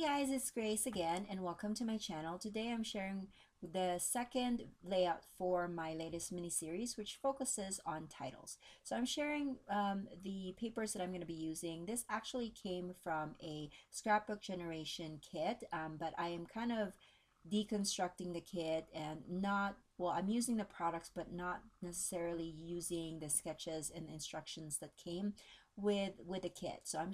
Hey guys, it's Grace again and welcome to my channel. Today I'm sharing the second layout for my latest mini-series which focuses on titles. So I'm sharing the papers that I'm going to be using. This actually came from a scrapbook generation kit, but I am kind of deconstructing the kit and not, well, I'm using the products but not necessarily using the sketches and instructions that came with the kit. So I'm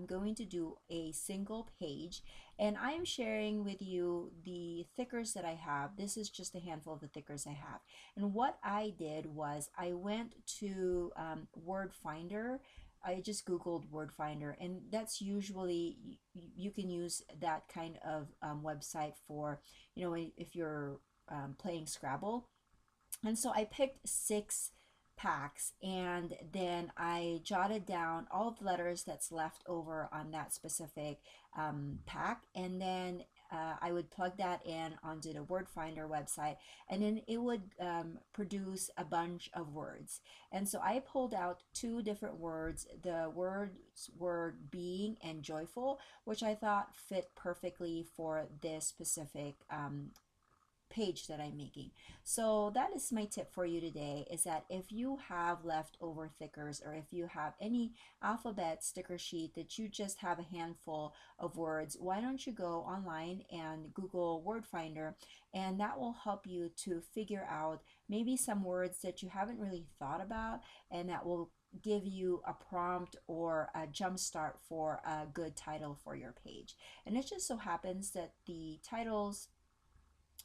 going to do a single page, and I am sharing with you the thickers that I have. This is just a handful of the thickers I have. And what I did was I went to Word Finder. I just googled Word Finder, and that's usually you can use that kind of website for, if you're playing Scrabble. And so I picked 6 packs, and then I jotted down all of the letters that's left over on that specific pack, and then I would plug that in onto the Word Finder website, and then it would produce a bunch of words. And so I pulled out 2 different words. The words were being and joyful, which I thought fit perfectly for this specific page that I'm making. So that is my tip for you today, is that if you have leftover thickers, or if you have any alphabet sticker sheet that you just have a handful of words, why don't you go online and Google Word Finder, and that will help you to figure out maybe some words that you haven't really thought about, and that will give you a prompt or a jump start for a good title for your page. And it just so happens that the titles,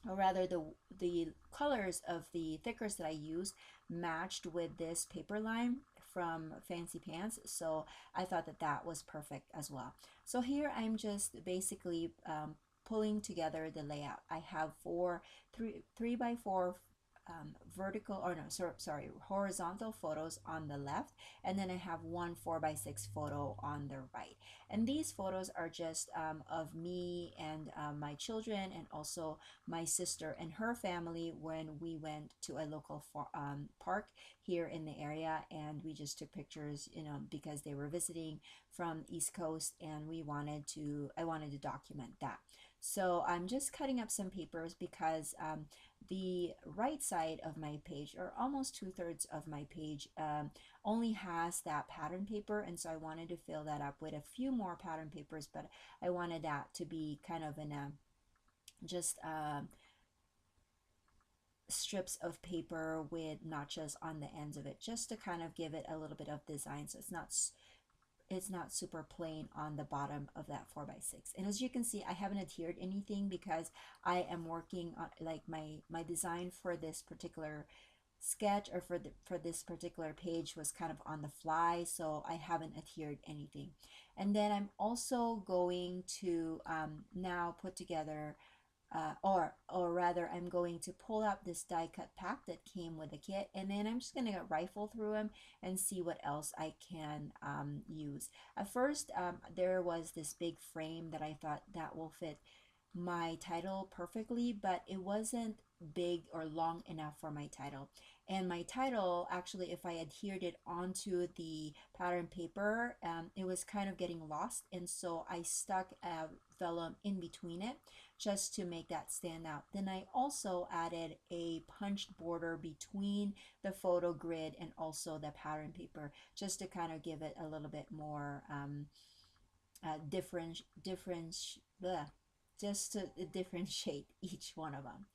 or rather the colors of the thickers that I use, matched with this paper line from Fancy Pants, so I thought that that was perfect as well. So here I'm just basically pulling together the layout. I have three by four vertical, or no, sorry, horizontal photos on the left, and then I have one 4 by 6 photo on the right. And these photos are just of me and my children, and also my sister and her family when we went to a local park here in the area, and we just took pictures, because they were visiting from East Coast, and I wanted to document that. So I'm just cutting up some papers because the right side of my page, or almost 2/3 of my page, only has that pattern paper, and so I wanted to fill that up with a few more pattern papers, but I wanted that to be kind of in a just strips of paper with notches on the ends of it, just to kind of give it a little bit of design, so it's not super plain on the bottom of that 4 by 6. And as you can see, I haven't adhered anything because I am working on, like, my design for this particular sketch, or for this particular page, was kind of on the fly, so I haven't adhered anything. And then I'm also going to now put together or rather, I'm going to pull out this die cut pack that came with the kit, and then I'm just going to rifle through them and see what else I can use. At first, there was this big frame that I thought that will fit my title perfectly, but it wasn't big or long enough for my title. And my title, actually, if I adhered it onto the pattern paper, it was kind of getting lost, and so I stuck a vellum in between it just to make that stand out. Then I also added a punched border between the photo grid and also the pattern paper, just to kind of give it a little bit more just to differentiate each one of them.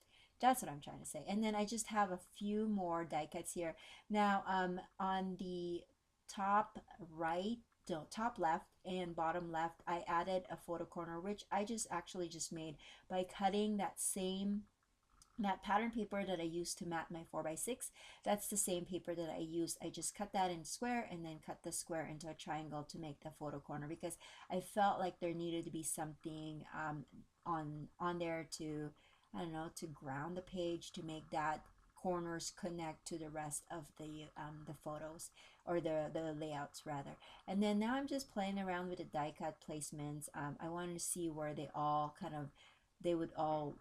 That's what I'm trying to say. And then I just have a few more die cuts here. Now, on the top right, no, top left and bottom left, I added a photo corner, which I just made by cutting that pattern paper that I used to mat my 4 by 6. That's the same paper that I used. I just cut that in square, and then cut the square into a triangle to make the photo corner, because I felt like there needed to be something on there to, I don't know, to ground the page, to make that corners connect to the rest of the photos, or the layouts rather. And then now I'm just playing around with the die cut placements. I wanted to see where they would all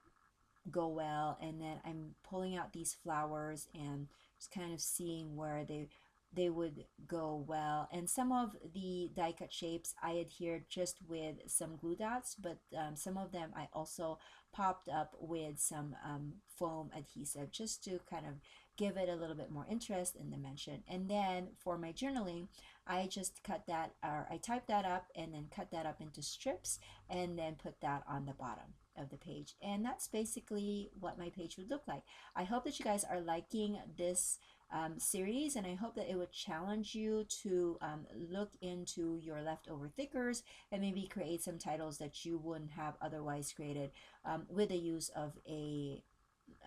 go well, and then I'm pulling out these flowers and just kind of seeing where they would go well. And some of the die cut shapes I adhered just with some glue dots, but some of them I also popped up with some foam adhesive just to kind of give it a little bit more interest and dimension. And then for my journaling, I just cut that, or I typed that up and then cut that up into strips and then put that on the bottom of the page. And that's basically what my page would look like. I hope that you guys are liking this series, and I hope that it would challenge you to look into your leftover thickers and maybe create some titles that you wouldn't have otherwise created with the use of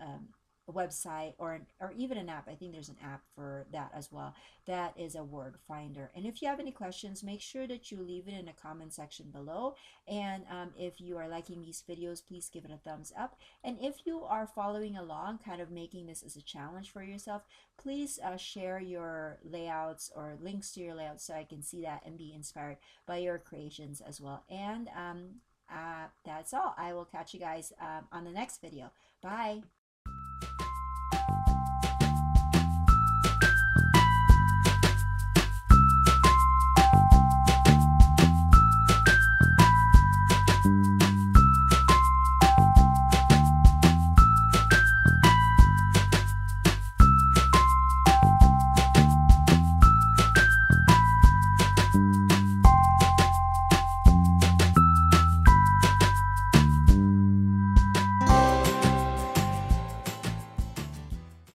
um, a website or even an app. I think there's an app for that as well. That is a word finder. And if you have any questions, make sure that you leave it in the comment section below. And if you are liking these videos, please give it a thumbs up. And if you are following along, kind of making this as a challenge for yourself, please share your layouts or links to your layouts so I can see that and be inspired by your creations as well. And that's all. I will catch you guys on the next video. Bye.